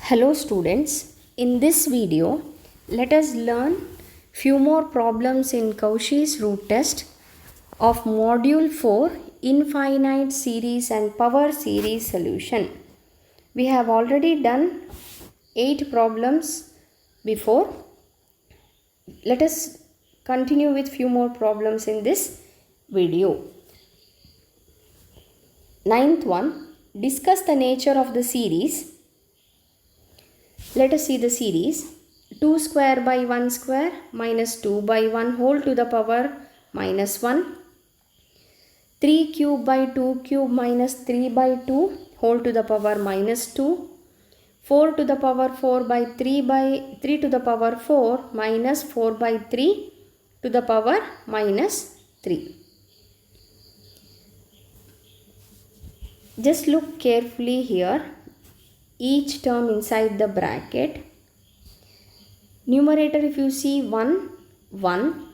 Hello students, in this video let us learn few more problems in Cauchy's root test of module 4 infinite series and power series solution. We have already done 8 problems before. Let us continue with few more problems in this video. Ninth one, discuss the nature of the series. Let us see the series. 2 square by 1 square minus 2 by 1 whole to the power minus 1. 3 cube by 2 cube minus 3 by 2 whole to the power minus 2. 4 to the power 4 by 3 to the power 4 minus 4 by 3 to the power minus 3. Just look carefully here. Each term inside the bracket. Numerator, if you see 1, 1,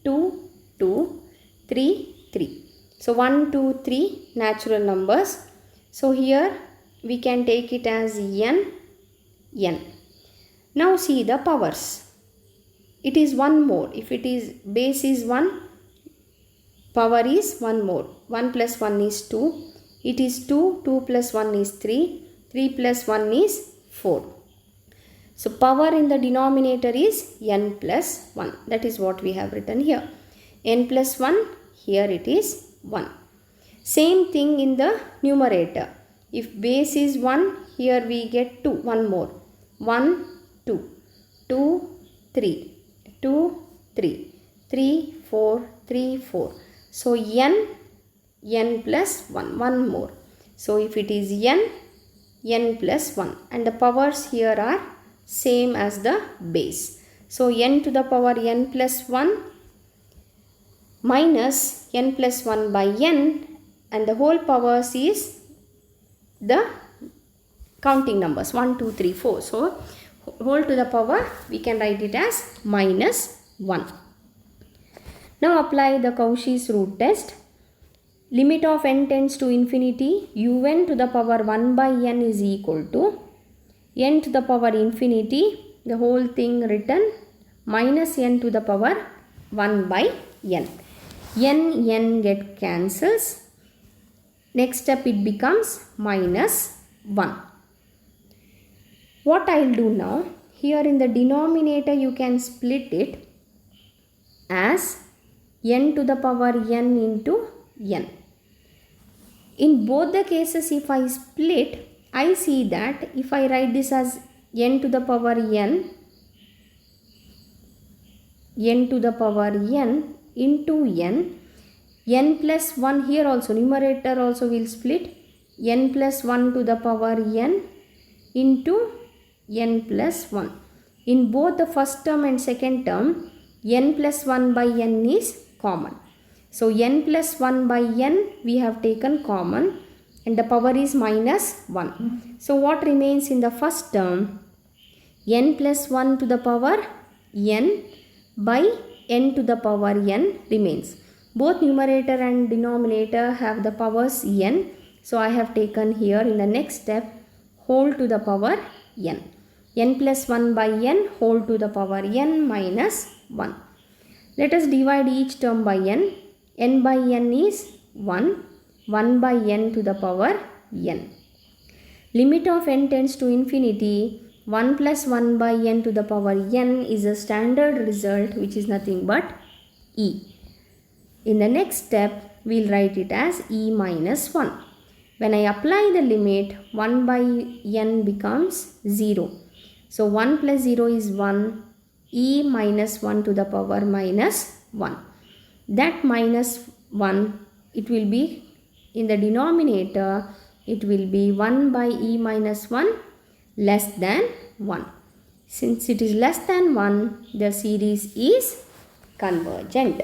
2, 2, 3, 3. So 1, 2, 3 natural numbers. So here we can take it as n, n. Now see the powers. It is one more. If it is base is 1, power is 1 more. 1 plus 1 is 2. It is 2, 2 plus 1 is 3. 3 plus 1 is 4. So power in the denominator is n plus 1. That is what we have written here. N plus 1, here it is 1. Same thing in the numerator. If base is 1, here we get 2, 1 more. 1, 2, 2, 3, 2, 3, 3, 4, 3, 4. So n plus 1, 1 more. So if it is n plus 1 and the powers here are same as the base. So n to the power n plus 1 minus n plus 1 by n and the whole powers is the counting numbers 1, 2, 3, 4. So whole to the power we can write it as minus 1. Now apply the Cauchy's root test. Limit of n tends to infinity, un to the power 1 by n is equal to n to the power infinity, the whole thing written, minus n to the power 1 by n. N get cancels. Next step it becomes minus 1. What I will do now, here in the denominator you can split it as n to the power n into n. In both the cases, if I split, I see that if I write this as n to the power n to the power n into n plus 1 here also, numerator also will split, n plus 1 to the power n into n plus 1. In both the first term and second term, n plus 1 by n is common. So n plus 1 by n we have taken common and the power is minus 1. So what remains in the first term? N plus 1 to the power n by n to the power n remains. Both numerator and denominator have the powers n. So I have taken here in the next step whole to the power n. N plus 1 by n whole to the power n minus 1. Let us divide each term by n. N by n is 1. 1 by n to the power n. Limit of n tends to infinity. 1 plus 1 by n to the power n is a standard result which is nothing but e. In the next step, we will write it as e minus 1. When I apply the limit, 1 by n becomes 0. So 1 plus 0 is 1. E minus 1 to the power minus 1. That minus 1, it will be in the denominator, it will be 1 by e minus 1 less than 1. Since it is less than 1, the series is convergent.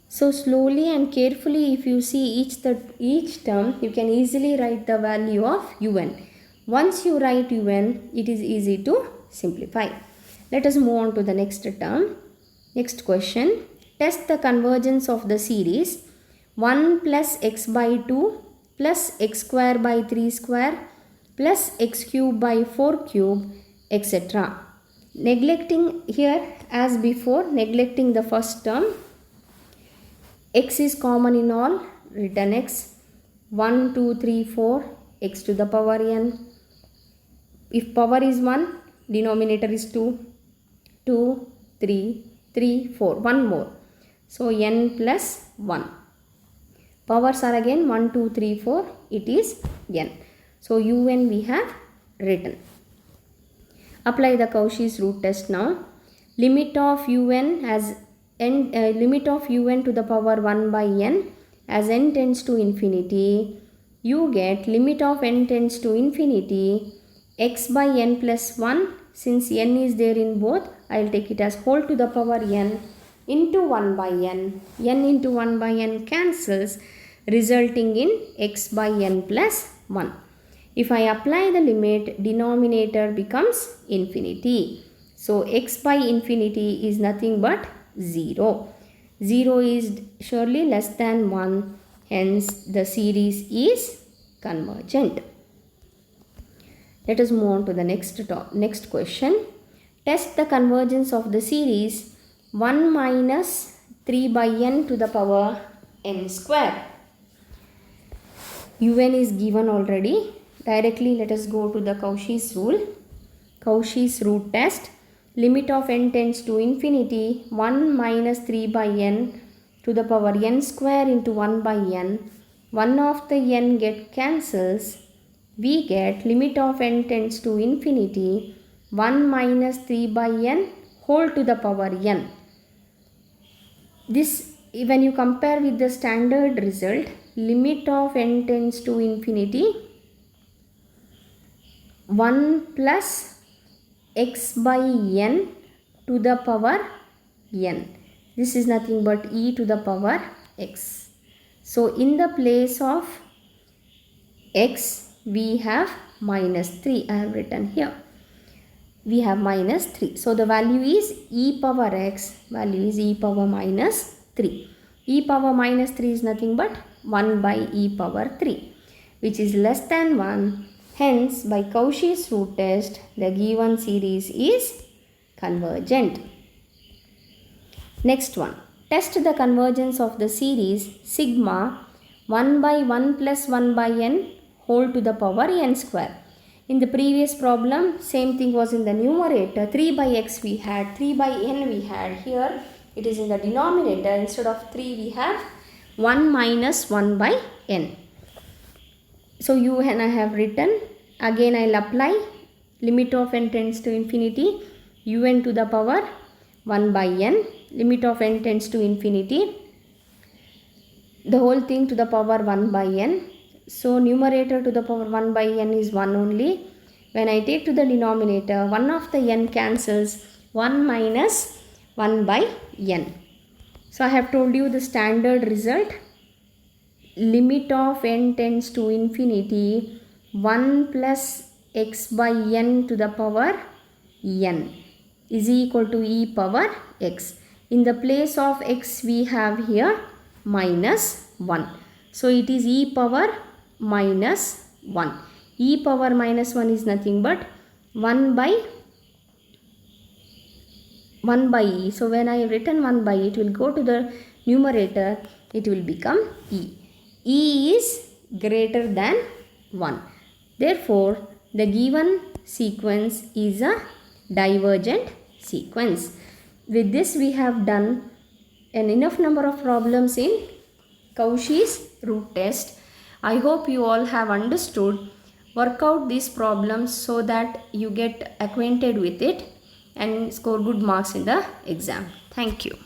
So slowly and carefully if you see each term, you can easily write the value of un. Once you write un, it is easy to simplify. Let us move on to the next term. Next question. Test the convergence of the series 1 plus x by 2 plus x square by 3 square plus x cube by 4 cube, etc. Neglecting here as before, neglecting the first term, x is common in all, written x, 1, 2, 3, 4, x to the power n. If power is 1, denominator is 2, 2, 3, 3, 4, 1 more. So n plus 1. Powers are again 1, 2, 3, 4, it is n. So un we have written. Apply the Cauchy's root test now. Limit of un as n, limit of un to the power 1 by n as n tends to infinity. You get limit of n tends to infinity x by n plus 1. Since n is there in both, I will take it as whole to the power n into 1 by n. N into 1 by n cancels, resulting in x by n plus 1. If I apply the limit, denominator becomes infinity. So x by infinity is nothing but 0. 0 is surely less than 1. Hence the series is convergent. Let us move on to the next question. Test the convergence of the series 1 minus 3 by n to the power n square. Un is given already. Directly let us go to the Cauchy's rule. Cauchy's root test. Limit of n tends to infinity 1 minus 3 by n to the power n square into 1 by n. One of the n get cancels. We get limit of n tends to infinity 1 minus 3 by n whole to the power n. This, when you compare with the standard result, limit of n tends to infinity 1 plus x by n to the power n. This is nothing but e to the power x. So in the place of x, we have minus 3. I have written here. We have minus 3. So the value is e power x, value is e power minus 3. E power minus 3 is nothing but 1 by e power 3, which is less than 1. Hence, by Cauchy's root test, the given series is convergent. Next one. Test the convergence of the series sigma 1 by 1 plus 1 by n whole to the power n square. In the previous problem, same thing was in the numerator. 3 by x we had, 3 by n we had. Here it is in the denominator. Instead of 3 we have 1 minus 1 by n. So u and I have written. Again I will apply limit of n tends to infinity un to the power 1 by n. Limit of n tends to infinity, the whole thing to the power 1 by n. So numerator to the power 1 by n is 1 only. When I take to the denominator, 1 of the n cancels, 1 minus 1 by n. So I have told you the standard result. Limit of n tends to infinity 1 plus x by n to the power n is equal to e power x. In the place of x we have here minus 1. So it is e power minus 1. E power minus 1 is nothing but 1 by e. So when I have written 1 by e, it will go to the numerator, it will become e. E is greater than 1. Therefore, the given sequence is a divergent sequence. With this we have done an enough number of problems in Cauchy's root test. I hope you all have understood. Work out these problems so that you get acquainted with it and score good marks in the exam. Thank you.